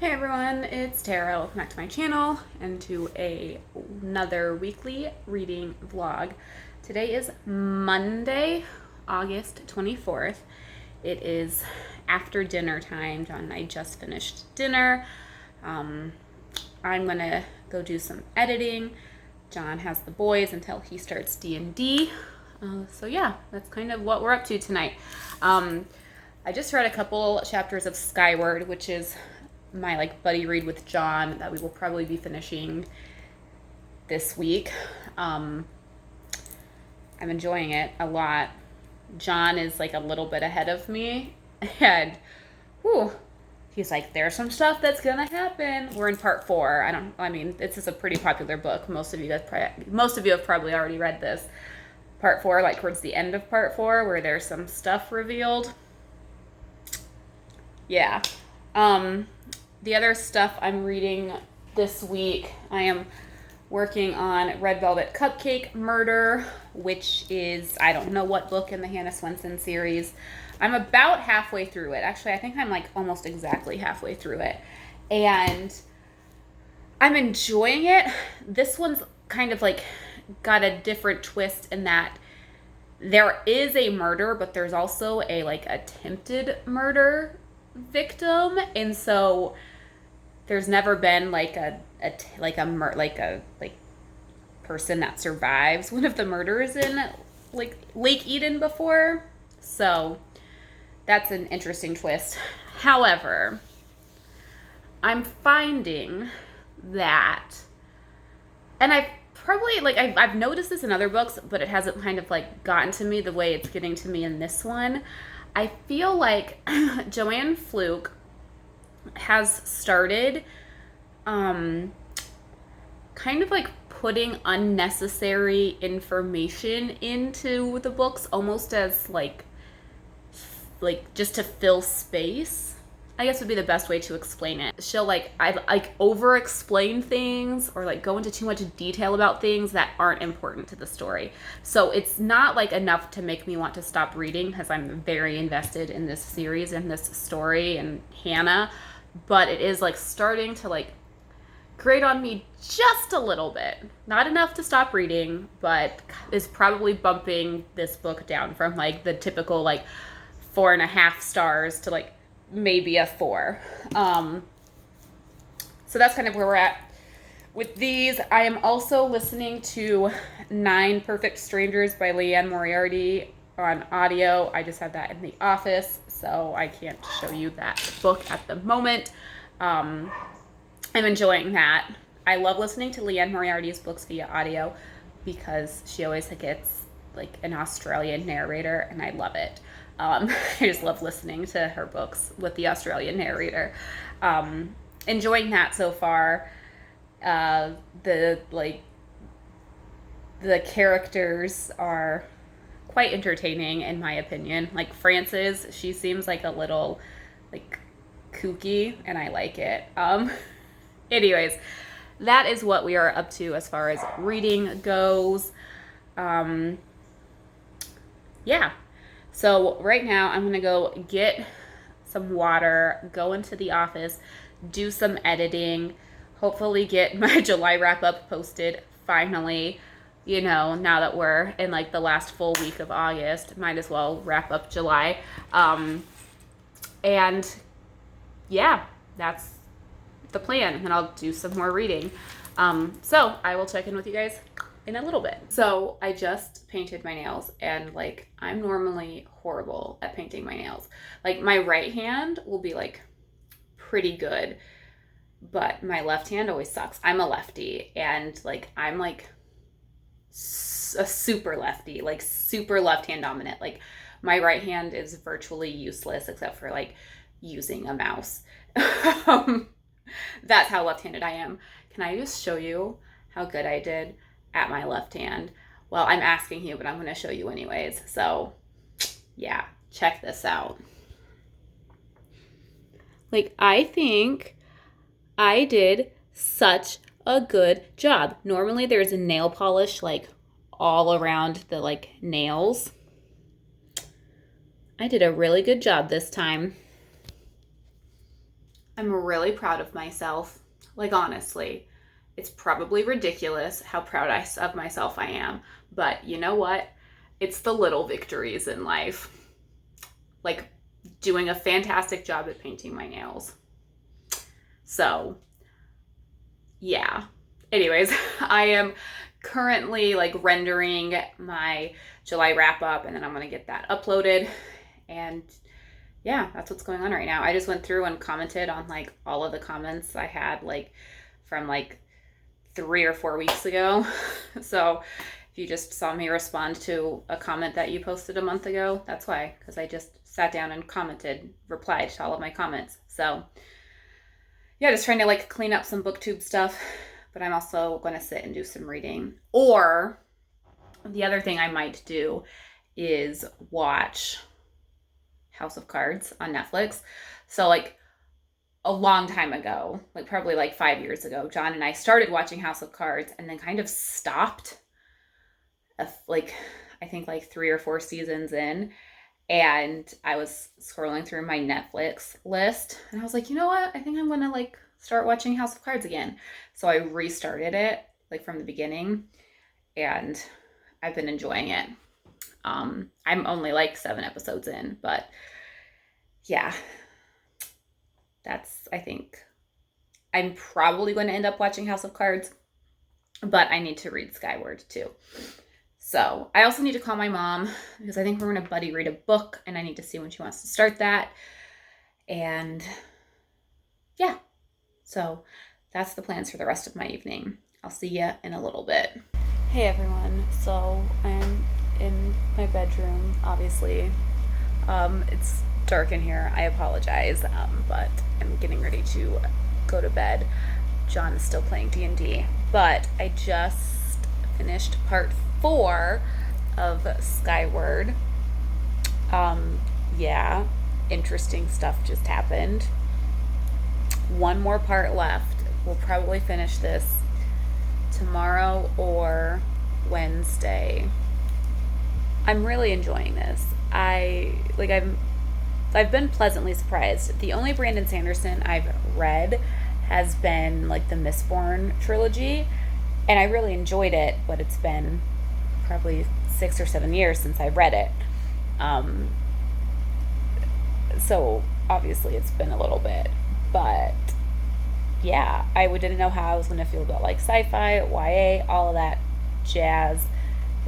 Hey everyone, it's Tara. Welcome back to my channel and to another weekly reading vlog. Today is Monday, August 24th. It is after dinner time. John and I just finished dinner. I'm gonna go do some editing. John has the boys until he starts D&D. So yeah, that's kind of what we're up to tonight. I just read a couple chapters of Skyward, which is my buddy read with John that we will probably be finishing this week. I'm enjoying it a lot. John is a little bit ahead of me, and he's like, there's some stuff that's gonna happen. We're in part 4. This is a pretty popular book. Most of you have probably already read this. Part 4, towards the end of part 4, where there's some stuff revealed. Yeah. The other stuff I'm reading this week, I am working on Red Velvet Cupcake Murder, which is, I don't know what book in the Hannah Swensen series. I'm about halfway through it. Actually, I think I'm almost exactly halfway through it. And I'm enjoying it. This one's kind of got a different twist in that there is a murder, but there's also a attempted murder victim, and so there's never been a person that survives one of the murders in Lake Eden before. So that's an interesting twist. However, I'm finding that, and I've probably I've noticed this in other books, but it hasn't kind of gotten to me the way it's getting to me in this one. I feel like Joanne Fluke has started kind of putting unnecessary information into the books, almost as just to fill space, I guess would be the best way to explain it. She'll over explain things or go into too much detail about things that aren't important to the story. So it's not enough to make me want to stop reading, because I'm very invested in this series and this story and Hannah, but it is starting to grate on me just a little bit. Not enough to stop reading, but is probably bumping this book down from the typical 4.5 stars to maybe a 4. So that's kind of where we're at with these. I am also listening to 9 Perfect Strangers by Liane Moriarty on audio. I just had that in the office, so I can't show you that book at the moment. I'm enjoying that. I love listening to Liane Moriarty's books via audio because she always gets an Australian narrator, and I love it. I just love listening to her books with the Australian narrator. Enjoying that so far. The characters are quite entertaining in my opinion. Frances, she seems a little kooky, and I like it. Anyways, that is what we are up to as far as reading goes. Yeah. So right now I'm going to go get some water, go into the office, do some editing, hopefully get my July wrap-up posted finally. Now that we're in the last full week of August, might as well wrap up July. And yeah, that's the plan, and I'll do some more reading. So I will check in with you guys in a little bit. So I just painted my nails, and I'm normally horrible at painting my nails. My right hand will be pretty good, but my left hand always sucks. I'm a lefty, and I'm a super lefty, super left hand dominant. My right hand is virtually useless except for using a mouse. That's how left-handed I am. Can I just show you how good I did at my left hand? Well, I'm asking you, but I'm going to show you anyways. So yeah, check this out. I think I did such a good job. Normally there's a nail polish all around the nails. I did a really good job this time. I'm really proud of myself. Like, honestly, it's probably ridiculous how proud of myself I am. But you know what? It's the little victories in life. Like doing a fantastic job at painting my nails. So, yeah. Anyways, I am currently like rendering my July wrap up, and then I'm going to get that uploaded. And yeah, that's what's going on right now. I just went through and commented on like all of the comments I had like from like 3 or 4 weeks ago. So if you just saw me respond to a comment that you posted a month ago, that's why, because I just sat down and replied to all of my comments. So yeah, just trying to like clean up some booktube stuff, but I'm also going to sit and do some reading. Or the other thing I might do is watch House of Cards on Netflix. So like a long time ago, like probably like 5 years ago, John and I started watching House of Cards and then kind of stopped like I think like 3 or 4 seasons in, and I was scrolling through my Netflix list and I was like, you know what? I think I'm gonna like start watching House of Cards again. So I restarted it like from the beginning, and I've been enjoying it. I'm only like 7 episodes in, but yeah, I think I'm probably going to end up watching House of Cards, but I need to read Skyward too. So I also need to call my mom because I think we're going to buddy read a book, and I need to see when she wants to start that. And yeah, so that's the plans for the rest of my evening. I'll see you in a little bit. Hey everyone, so I'm in my bedroom, obviously. It's dark in here, I apologize, but I'm getting ready to go to bed. John is still playing D&D, but I just finished part 4 of Skyward. Yeah, interesting stuff just happened. One more part left. We'll probably finish this tomorrow or Wednesday. I'm really enjoying this. I've been pleasantly surprised. The only Brandon Sanderson I've read has been like the Mistborn trilogy, and I really enjoyed it, but it's been probably 6 or 7 years since I read it. So obviously it's been a little bit, but yeah, I didn't know how I was going to feel about like sci-fi, YA, all of that jazz,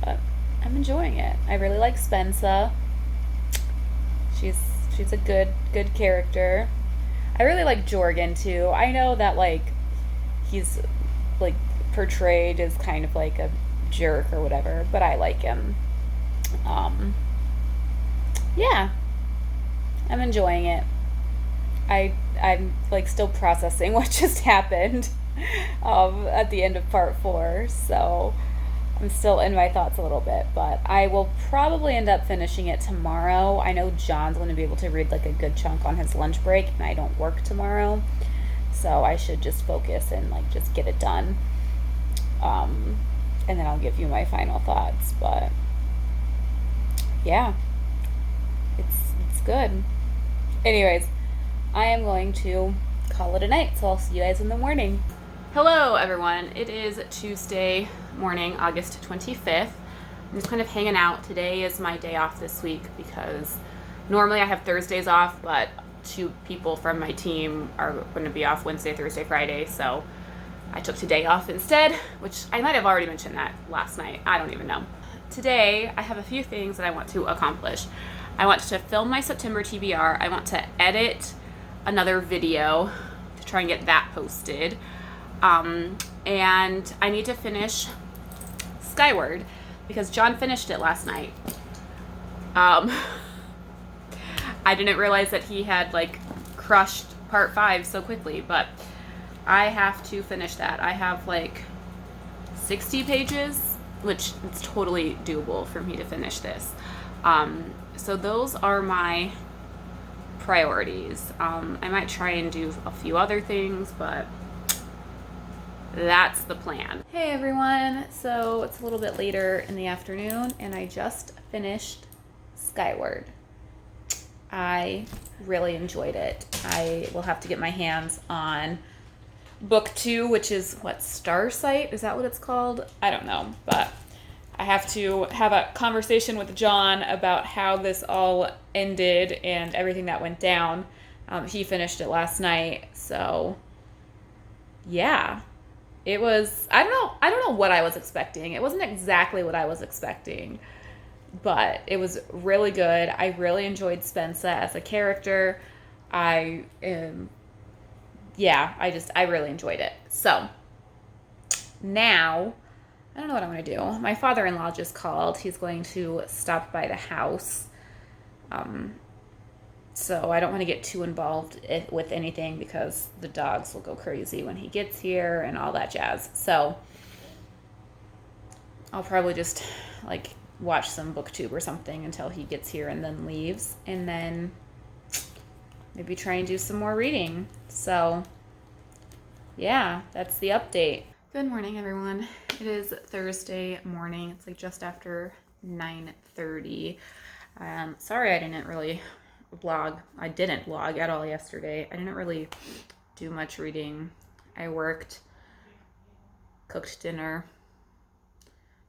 but I'm enjoying it. I really like Spensa. She's a good character. I really like Jorgen too. I know that like he's like portrayed as kind of like a jerk or whatever, but I like him. Yeah, I'm enjoying it. I'm like still processing what just happened at the end of part 4, so I'm still in my thoughts a little bit, but I will probably end up finishing it tomorrow. I know John's going to be able to read like a good chunk on his lunch break, and I don't work tomorrow, so I should just focus and like just get it done. And then I'll give you my final thoughts, but yeah, it's good. Anyways, I am going to call it a night, so I'll see you guys in the morning. Hello everyone, it is Tuesday morning, August 25th. I'm just kind of hanging out. Today is my day off this week because normally I have Thursdays off, but 2 people from my team are going to be off Wednesday, Thursday, Friday, so I took today off instead, which I might have already mentioned that last night. I don't even know. Today, I have a few things that I want to accomplish. I want to film my September TBR. I want to edit another video to try and get that posted. And I need to finish Skyward because John finished it last night. I didn't realize that he had like crushed part 5 so quickly, but I have to finish that. I have like 60 pages, which it's totally doable for me to finish this. So those are my priorities. I might try and do a few other things, but that's the plan. Hey everyone, so it's a little bit later in the afternoon and I just finished Skyward. I really enjoyed it. I will have to get my hands on book 2, which is what, Starsight? Is that what it's called? I don't know, but I have to have a conversation with John about how this all ended and everything that went down. He finished it last night, so yeah. It was, I don't know what I was expecting. It wasn't exactly what I was expecting, but it was really good. I really enjoyed Spensa as a character. I I really enjoyed it. So now, I don't know what I'm going to do. My father-in-law just called. He's going to stop by the house. So I don't want to get too involved with anything because the dogs will go crazy when he gets here and all that jazz. So I'll probably just like watch some booktube or something until he gets here and then leaves, and then maybe try and do some more reading. So yeah, that's the update. Good morning, everyone. It is Thursday morning. It's like just after 9:30. Sorry I didn't really vlog. I didn't vlog at all yesterday. I didn't really do much reading. I worked, cooked dinner,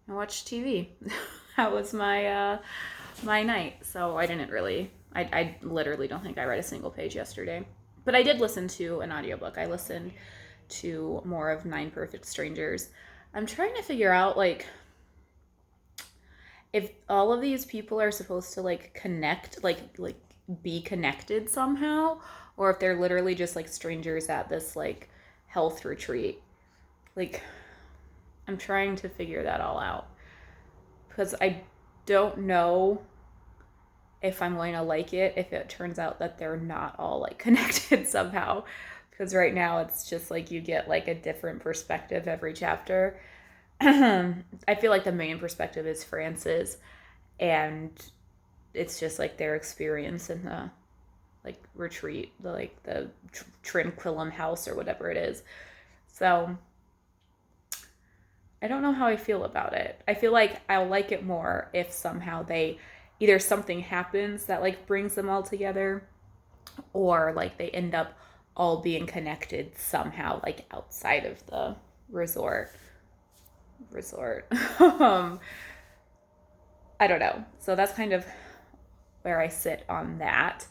and watched TV. That was my my night. So I didn't really, I literally don't think I read a single page yesterday. But I did listen to an audiobook. I listened to more of 9 Perfect Strangers. I'm trying to figure out like if all of these people are supposed to like connect, like be connected somehow, or if they're literally just like strangers at this like health retreat. Like, I'm trying to figure that all out because I don't know if I'm going to like it if it turns out that they're not all like connected somehow, because right now it's just like you get like a different perspective every chapter. I feel like the main perspective is France's, and it's just like their experience in the like retreat, the Tranquillum house or whatever it is. So I don't know how I feel about it. I feel like I'll like it more if somehow they either something happens that like brings them all together, or like they end up all being connected somehow like outside of the resort. I don't know. So that's kind of where I sit on that.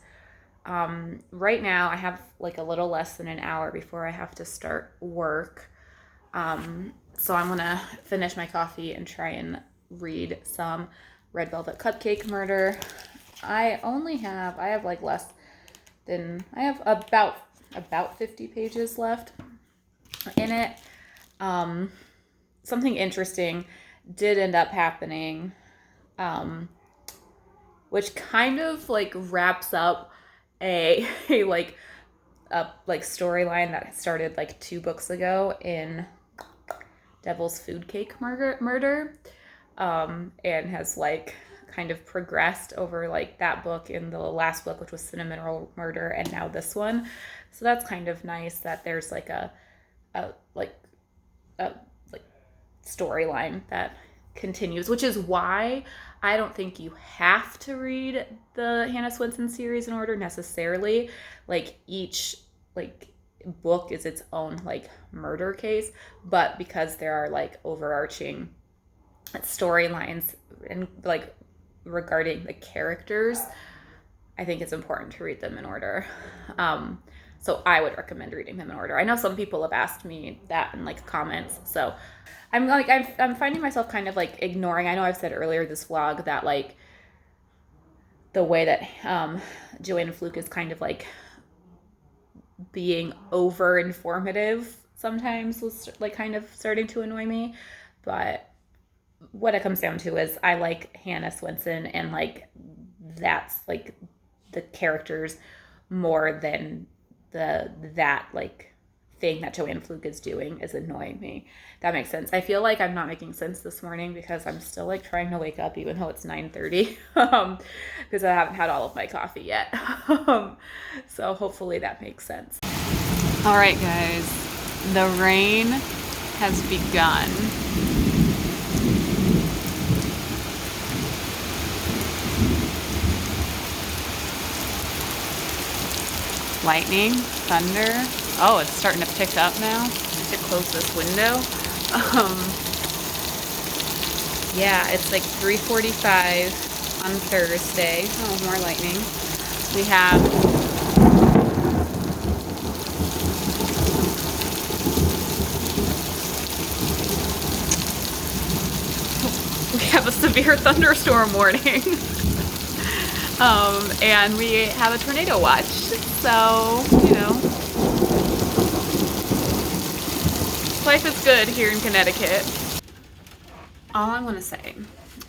Right now I have like a little less than an hour before I have to start work. So I'm gonna finish my coffee and try and read some Red Velvet Cupcake Murder. I have about 50 pages left in it. Something interesting did end up happening, which kind of like wraps up a storyline that started like 2 books ago in Devil's Food Cake Murder, and has like kind of progressed over like that book in the last book, which was Cinnamon Roll Murder, and now this one. So that's kind of nice that there's like a storyline that continues, which is why I don't think you have to read the Hannah Swensen series in order necessarily. Like each like book is its own like murder case, but because there are like overarching storylines and like regarding the characters, I think it's important to read them in order. So I would recommend reading them in order. I know some people have asked me that in like comments, so I'm finding myself kind of like ignoring. I know I've said earlier this vlog that like the way that Joanne Fluke is kind of like being over informative sometimes was like kind of starting to annoy me. But what it comes down to is I like Hannah Swensen, and like that's like the characters more than that like thing that Joanne Fluke is doing is annoying me. That makes sense. I feel like I'm not making sense this morning because I'm still like trying to wake up even though it's 9:30 because I haven't had all of my coffee yet. So hopefully that makes sense. All right, guys, the rain has begun. lightning, thunder. Oh, it's starting to pick up now. I have to close this window. Yeah, it's like 3:45 on Thursday. Oh, more lightning. We have a severe thunderstorm warning. And we have a tornado watch. So, life is good here in Connecticut. All I want to say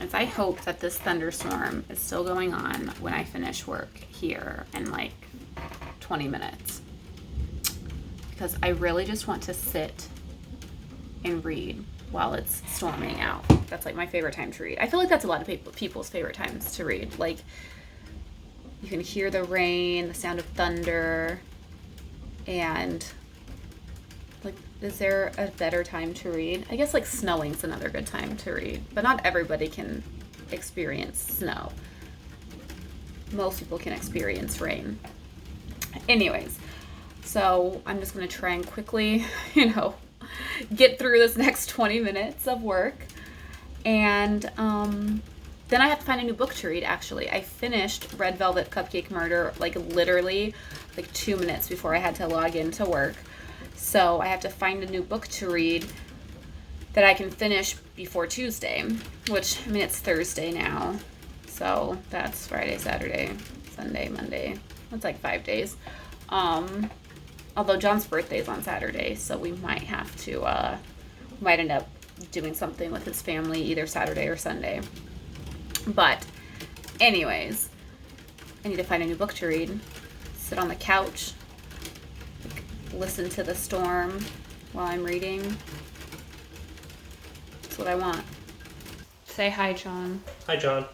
is I hope that this thunderstorm is still going on when I finish work here in like 20 minutes. Because I really just want to sit and read while it's storming out. That's like my favorite time to read. I feel like that's a lot of people's favorite times to read. Like, you can hear the rain, the sound of thunder, and like, is there a better time to read? I guess like snowing's another good time to read, but not everybody can experience snow. Most people can experience rain. Anyways, so I'm just gonna try and quickly, get through this next 20 minutes of work. And then I have to find a new book to read, actually. I finished Red Velvet Cupcake Murder, like literally like 2 minutes before I had to log into work. So I have to find a new book to read that I can finish before Tuesday, which, I mean, it's Thursday now. So that's Friday, Saturday, Sunday, Monday. That's like 5 days. Although John's birthday is on Saturday, so we might have to, might end up doing something with his family either Saturday or Sunday. But anyways, I need to find a new book to read, sit on the couch, listen to the storm while I'm reading. That's what I want. Say hi, John. Hi, John.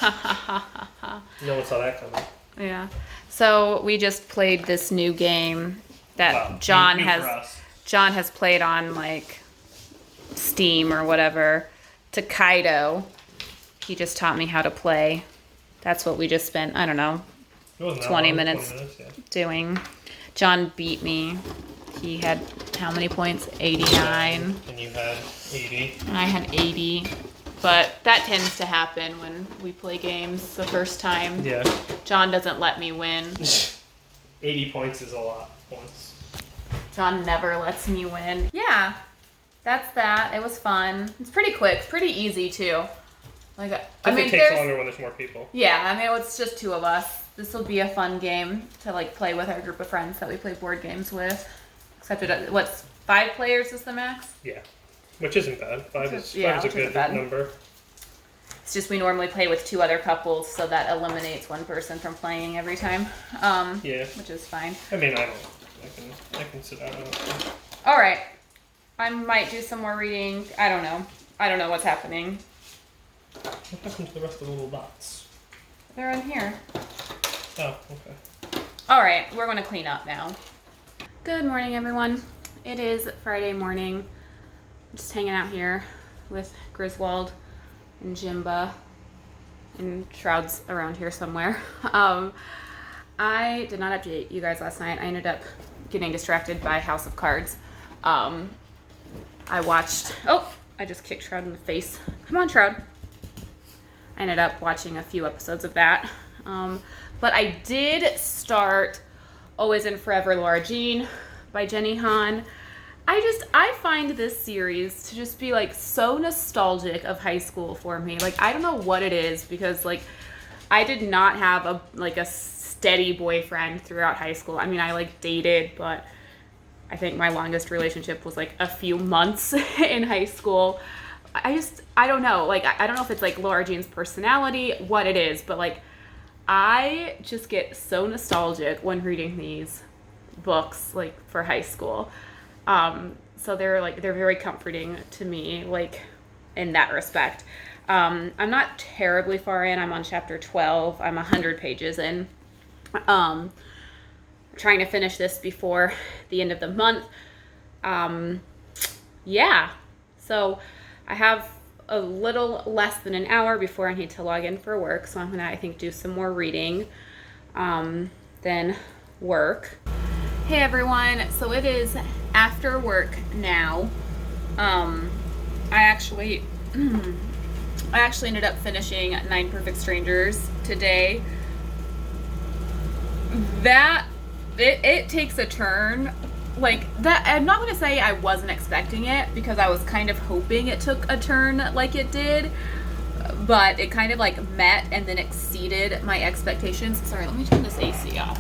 No one saw that coming. Yeah. So we just played this new game that John has played on like Steam or whatever. Tokaido. He just taught me how to play. That's what we just spent, I don't know, 20 minutes doing. John beat me. He had how many points? 89. And you had 80. And I had 80. But that tends to happen when we play games the first time. Yeah. John doesn't let me win. 80 points is a lot of points. John never lets me win. Yeah, that's that. It was fun. It's pretty quick, pretty easy too. Like, It takes longer when there's more people. Yeah, I mean, it's just 2 of us. This will be a fun game to like play with our group of friends that we play board games with. Except what's 5 players is the max? Yeah, which isn't bad. 5 is a good number. It's just we normally play with 2 other couples, so that eliminates one person from playing every time. Yeah. Which is fine. I mean, I can sit down. All right. I might do some more reading. I don't know. I don't know what's happening. What happened to the rest of the little dots? They're in here. Oh, okay. All right, we're going to clean up now. Good morning, everyone. It is Friday morning. I'm just hanging out here with Griswold and Jimba and Shroud's around here somewhere. I did not update you guys last night. I ended up getting distracted by House of Cards. I watched... Oh, I just kicked Shroud in the face. Come on, Shroud. I ended up watching a few episodes of that. But I did start Always and Forever Laura Jean by Jenny Han. I find this series to just be like so nostalgic of high school for me. Like, I don't know what it is, because like I did not have a steady boyfriend throughout high school. I mean, I like dated, but I think my longest relationship was like a few months in high school. I don't know. Like, I don't know if it's like Laura Jean's personality, what it is, but like I just get so nostalgic when reading these books like for high school. So they're very comforting to me, like in that respect. I'm not terribly far in. I'm on chapter 12. I'm 100 pages in. Trying to finish this before the end of the month. Yeah. So I have a little less than an hour before I need to log in for work. So I'm going to, I think, do some more reading. Then work. Hey everyone, so it is after work now. I actually ended up finishing 9 Perfect Strangers today. That it takes a turn like that. I'm not going to say I wasn't expecting it, because I was kind of hoping it took a turn like it did, but it kind of like met and then exceeded my expectations. Sorry, let me turn this AC off.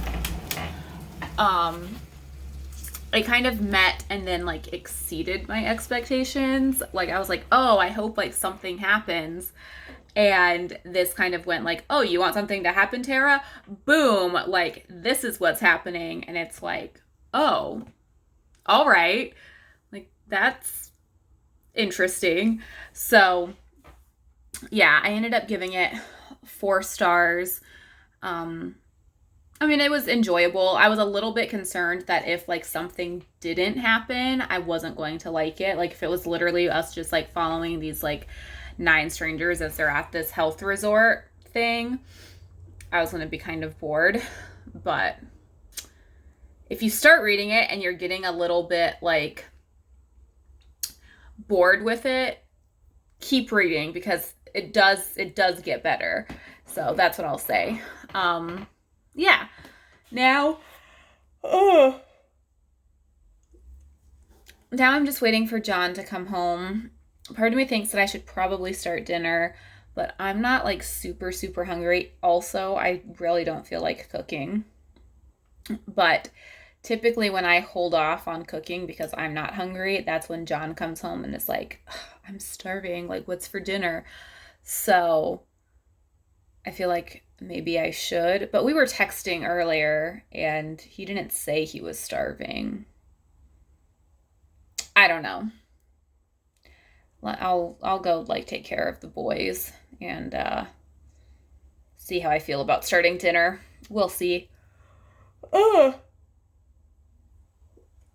It kind of met and then like exceeded my expectations. Like I was like, oh, I hope like something happens. And this kind of went like, oh, you want something to happen, Tara? Boom, like this is what's happening. And it's like, oh, all right. Like that's interesting. So yeah, I ended up giving it 4 stars. I mean, it was enjoyable. I was a little bit concerned that if like something didn't happen, I wasn't going to like it. Like if it was literally us just like following these like 9 strangers as they're at this health resort thing, I was going to be kind of bored. But if you start reading it and you're getting a little bit like bored with it, keep reading, because it does get better. So that's what I'll say. Yeah. Now I'm just waiting for John to come home. Part of me thinks that I should probably start dinner, but I'm not like super, super hungry. Also, I really don't feel like cooking. But typically when I hold off on cooking because I'm not hungry, that's when John comes home and is like, I'm starving. Like, what's for dinner? So I feel like maybe I should. But we were texting earlier and he didn't say he was starving. I don't know. I'll go like take care of the boys and see how I feel about starting dinner. We'll see. Oh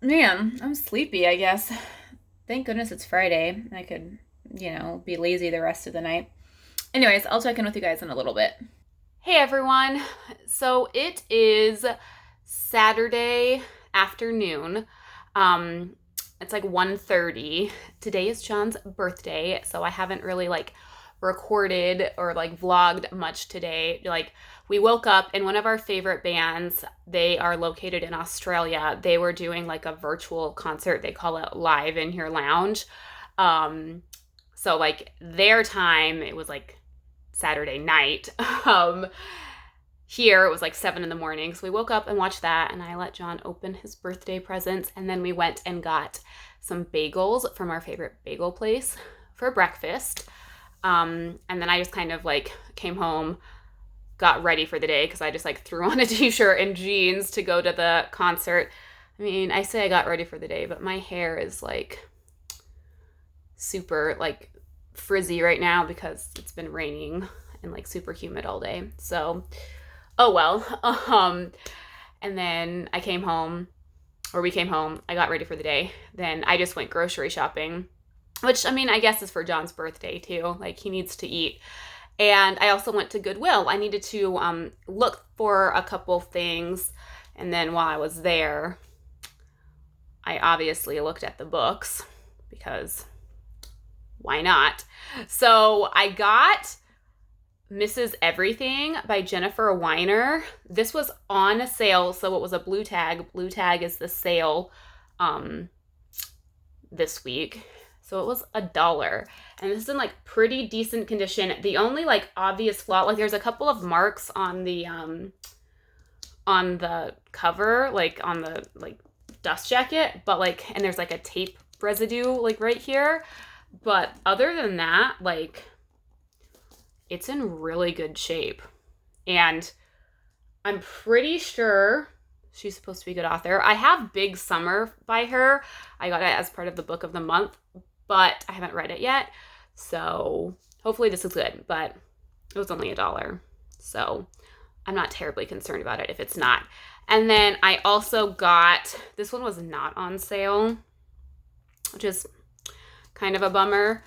man, I'm sleepy, I guess. Thank goodness it's Friday. I could, be lazy the rest of the night. Anyways, I'll check in with you guys in a little bit. Hey everyone. So it is Saturday afternoon. It's like 1:30. Today is John's birthday, so I haven't really like recorded or like vlogged much today. Like we woke up and one of our favorite bands, they are located in Australia. They were doing like a virtual concert. They call it Live in Your Lounge. So like their time, it was like Saturday night. Here it was like 7 a.m. So we woke up and watched that, and I let John open his birthday presents, and then we went and got some bagels from our favorite bagel place for breakfast. And then I just kind of like came home, got ready for the day because I just like threw on a t-shirt and jeans to go to the concert. I mean, I say I got ready for the day, but my hair is like super like frizzy right now because it's been raining and like super humid all day. So oh well. And then we came home, I got ready for the day. Then I just went grocery shopping, which I mean, I guess is for John's birthday too. Like he needs to eat. And I also went to Goodwill. I needed to look for a couple things. And then while I was there, I obviously looked at the books because why not? So I got Mrs. Everything by Jennifer Weiner. This was on a sale, so it was a blue tag. Blue tag is the sale this week. So it was $1. And this is in like pretty decent condition. The only like obvious flaw, like there's a couple of marks on the cover, like on the like dust jacket, but like, and there's like a tape residue like right here. But other than that, like it's in really good shape. And I'm pretty sure she's supposed to be a good author. I have Big Summer by her. I got it as part of the book of the month, but I haven't read it yet. So hopefully this is good, but it was only $1. So I'm not terribly concerned about it if it's not. And then I also got, this one was not on sale, which is kind of a bummer,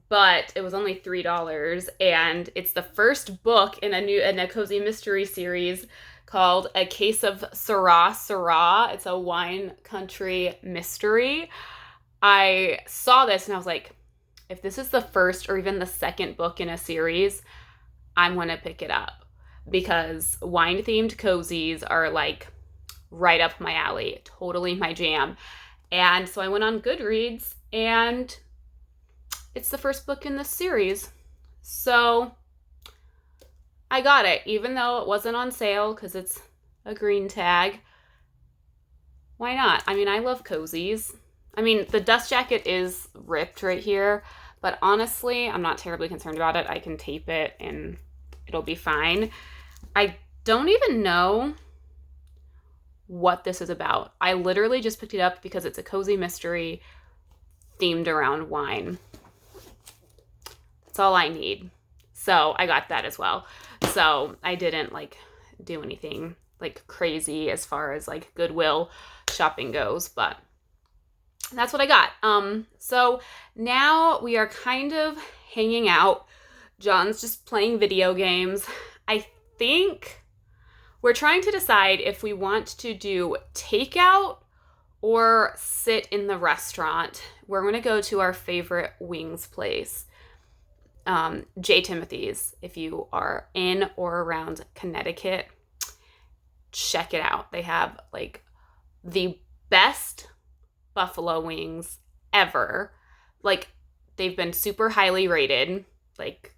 but it was only $3, and it's the first book in a Cozy Mystery series called A Case of Syrah Syrah. It's a wine country mystery. I saw this and I was like, if this is the first or even the second book in a series, I'm going to pick it up because wine-themed cozies are like right up my alley, totally my jam. And so I went on Goodreads and it's the first book in this series. So I got it, even though it wasn't on sale because it's a green tag. Why not? I mean, I love cozies. I mean, the dust jacket is ripped right here, but honestly, I'm not terribly concerned about it. I can tape it and it'll be fine. I don't even know what this is about. I literally just picked it up because it's a cozy mystery themed around wine. That's all I need. So I got that as well. So I didn't like do anything like crazy as far as like Goodwill shopping goes, but that's what I got. So now we are kind of hanging out. John's just playing video games. I think we're trying to decide if we want to do takeout or sit in the restaurant. We're going to go to our favorite wings place, J. Timothy's. If you are in or around Connecticut, check it out. They have like the best buffalo wings ever. Like, they've been super highly rated, like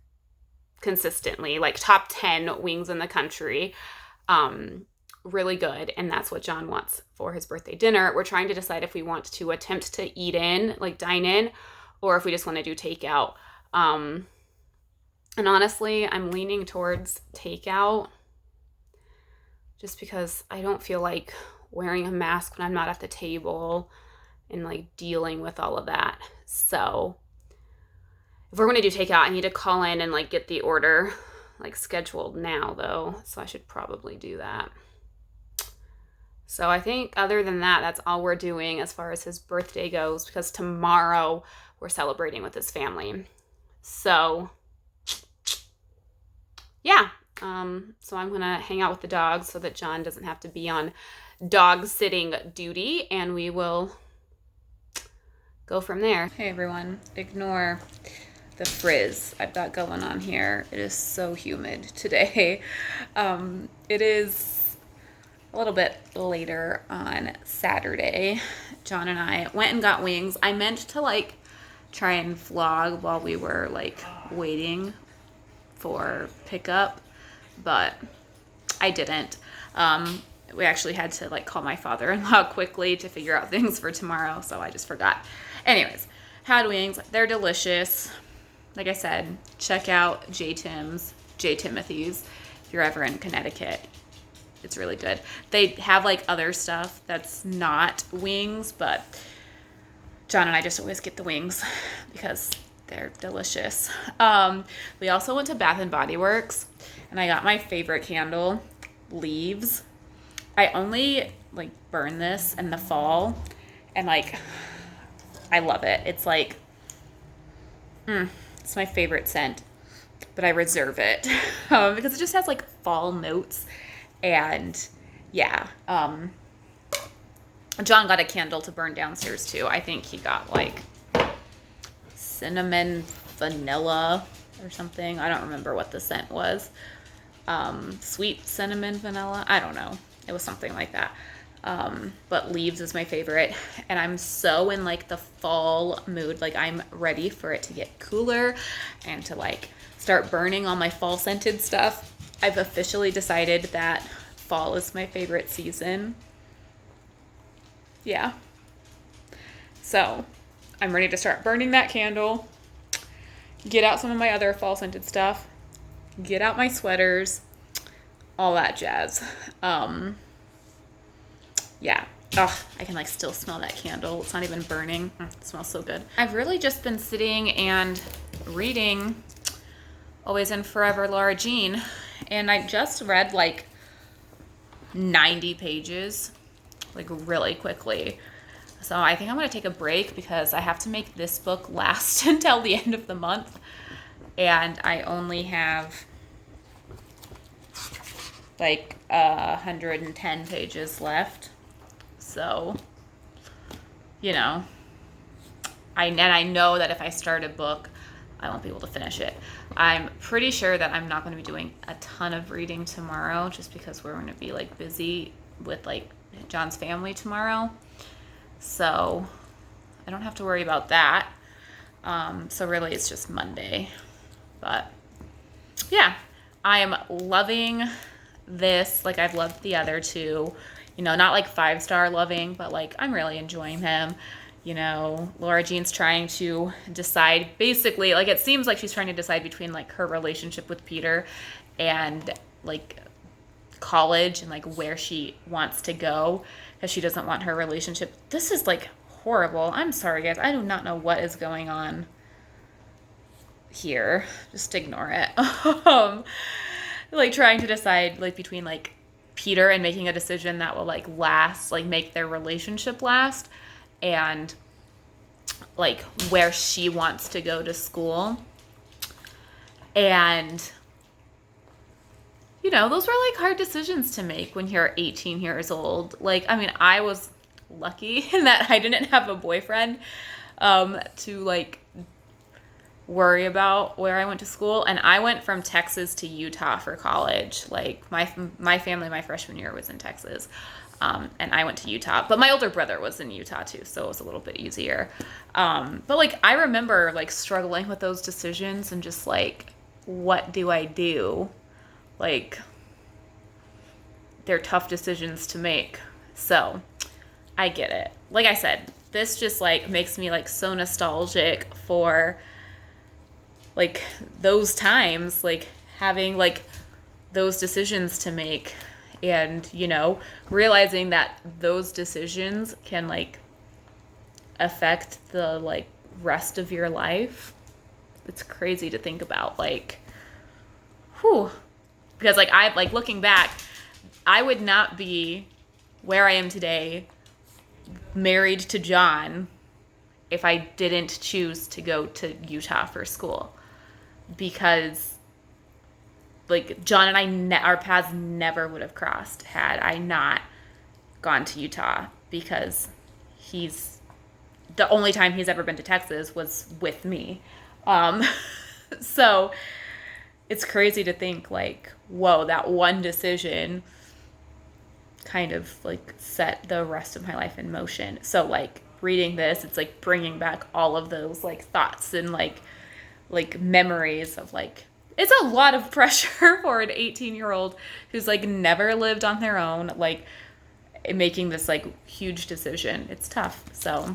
consistently, like top 10 wings in the country. Really good. And that's what John wants for his birthday dinner. We're trying to decide if we want to attempt to eat in, like dine in, or if we just want to do takeout. And honestly, I'm leaning towards takeout just because I don't feel like wearing a mask when I'm not at the table and like dealing with all of that. So if we're going to do takeout, I need to call in and like get the order like scheduled now though. So I should probably do that. So I think other than that, that's all we're doing as far as his birthday goes, because tomorrow we're celebrating with his family. So yeah. So I'm going to hang out with the dogs so that John doesn't have to be on dog sitting duty, and we will go from there. Hey everyone, ignore the frizz I've got going on here. It is so humid today. It is a little bit later on Saturday. John and I went and got wings. I meant to like try and vlog while we were like waiting for pickup, but I didn't. We actually had to like call my father-in-law quickly to figure out things for tomorrow, so I just forgot. Anyways, had wings. They're delicious. Like I said, check out J. Timothy's if you're ever in Connecticut. It's really good. They have like other stuff that's not wings, but John and I just always get the wings because they're delicious. We also went to Bath and Body Works and I got my favorite candle, Leaves. I only like burn this in the fall and like I love it. It's like it's my favorite scent, but I reserve it because it just has like fall notes. And yeah, John got a candle to burn downstairs too. I think he got like cinnamon vanilla or something. I don't remember what the scent was. Sweet cinnamon vanilla. I don't know. It was something like that. But Leaves is my favorite. And I'm so in like the fall mood. Like I'm ready for it to get cooler and to like start burning all my fall scented stuff. I've officially decided that fall is my favorite season. Yeah. So I'm ready to start burning that candle, get out some of my other fall scented stuff, get out my sweaters, all that jazz. Yeah. Oh, I can like still smell that candle. It's not even burning. It smells so good. I've really just been sitting and reading Always and Forever Lara Jean. And I just read like 90 pages, like really quickly. So I think I'm going to take a break because I have to make this book last until the end of the month. And I only have like 110 pages left. So, you know, I know that if I start a book, I won't be able to finish it. I'm pretty sure that I'm not going to be doing a ton of reading tomorrow just because we're going to be like busy with like John's family tomorrow. So I don't have to worry about that. So really it's just Monday. But yeah, I am loving this. Like I've loved the other two, you know, not like 5-star loving, but like I'm really enjoying them. You know, Laura Jean's trying to decide, basically, like it seems like she's trying to decide between like her relationship with Peter and like college and like where she wants to go because she doesn't want her relationship. This is like horrible. I'm sorry, guys. I do not know what is going on here. Just ignore it. Like trying to decide like between like Peter and making a decision that will like last, like make their relationship last, and like where she wants to go to school. And you know, those were like hard decisions to make when you're 18 years old. Like, I mean, I was lucky in that I didn't have a boyfriend to like worry about where I went to school. And I went from Texas to Utah for college. Like my family, my freshman year was in Texas. And I went to Utah, but my older brother was in Utah too, so it was a little bit easier. But like, I remember like struggling with those decisions and just like, what do I do? Like, they're tough decisions to make. So I get it. Like I said, this just like makes me like so nostalgic for like those times, like having like those decisions to make. And, you know, realizing that those decisions can, like, affect the, like, rest of your life. It's crazy to think about, like, whew. Because, like, looking back, I would not be where I am today, married to John, if I didn't choose to go to Utah for school. Because like John and I, our paths never would have crossed had I not gone to Utah, because he's the only time he's ever been to Texas was with me. So it's crazy to think like, whoa, that one decision kind of like set the rest of my life in motion. So like reading this, it's like bringing back all of those like thoughts and like memories of like, it's a lot of pressure for an 18-year-old who's like never lived on their own, like making this like huge decision. It's tough. So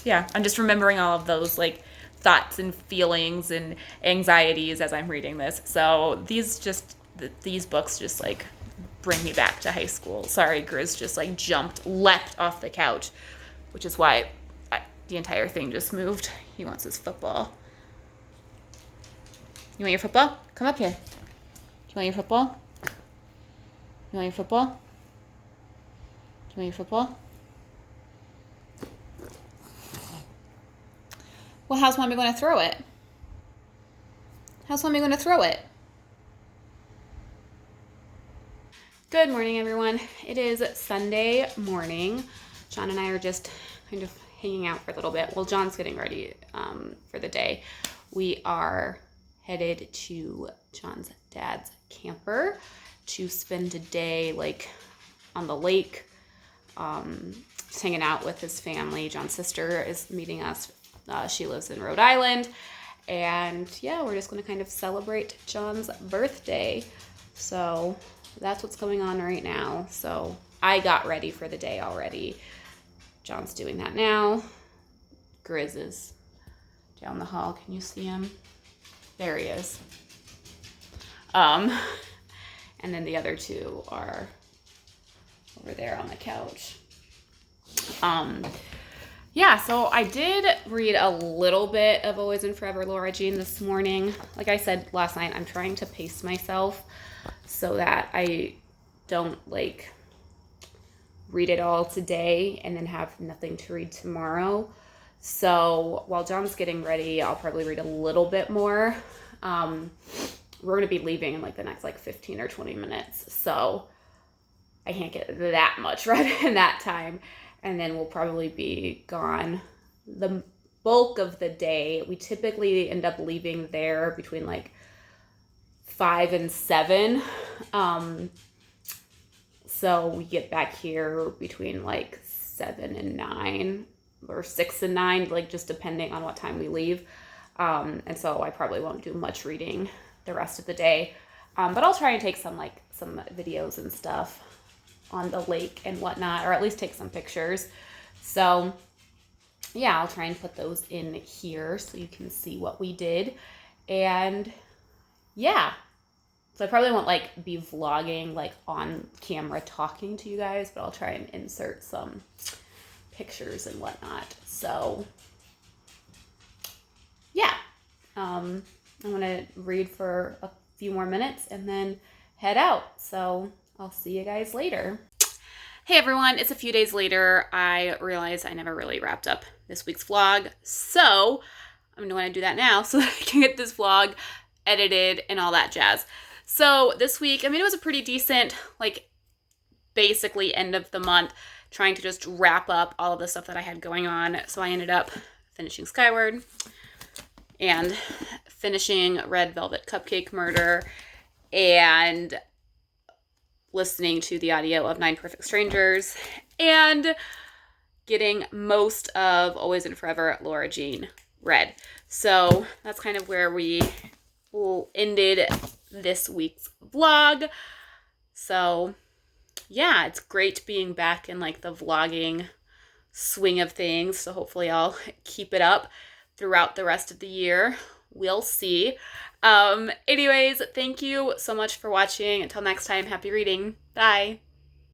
yeah, I'm just remembering all of those like thoughts and feelings and anxieties as I'm reading this. So these books just like bring me back to high school. Sorry, Grizz just like leapt off the couch, which is why the entire thing just moved. He wants his football. You want your football? Come up here. You want your football? You want your football? You want your football? Well, how's Mommy going to throw it? How's Mommy going to throw it? Good morning, everyone. It is Sunday morning. John and I are just kind of hanging out for a little bit. Well, John's getting ready for the day. We are headed to John's dad's camper to spend a day like on the lake, just hanging out with his family. John's sister is meeting us. She lives in Rhode Island, and yeah, we're just going to kind of celebrate John's birthday. So that's what's going on right now. So I got ready for the day already. John's doing that now. Grizz is down the hall. Can you see him? There he is. And then the other two are over there on the couch. Yeah, so I did read a little bit of Always and Forever Laura Jean this morning. Like I said last night, I'm trying to pace myself so that I don't like read it all today and then have nothing to read tomorrow. So while John's getting ready, I'll probably read a little bit more. we're going to be leaving in like the next like 15 or 20 minutes. So I can't get that much read in that time. And then we'll probably be gone the bulk of the day. We typically end up leaving there between like 5 and 7. So we get back here between like 7 and 9 or 6 and 9, like just depending on what time we leave. And so I probably won't do much reading the rest of the day. But I'll try and take some videos and stuff on the lake and whatnot, or at least take some pictures. So yeah, I'll try and put those in here so you can see what we did. And yeah, so I probably won't like be vlogging like on camera talking to you guys, but I'll try and insert some pictures and whatnot. So yeah, I'm gonna read for a few more minutes and then head out. So I'll see you guys later. Hey everyone, it's a few days later. I realized I never really wrapped up this week's vlog, so I'm going to do that now so that I can get this vlog edited and all that jazz. So this week, I mean, it was a pretty decent, like, basically end of the month, trying to just wrap up all of the stuff that I had going on. So I ended up finishing Skyward and finishing Red Velvet Cupcake Murder and listening to the audio of 9 Perfect Strangers and getting most of Always and Forever Laura Jean read. So that's kind of where we ended this week's vlog. So yeah, it's great being back in like the vlogging swing of things. So hopefully I'll keep it up throughout the rest of the year. We'll see. Anyways, thank you so much for watching. Until next time, happy reading. Bye.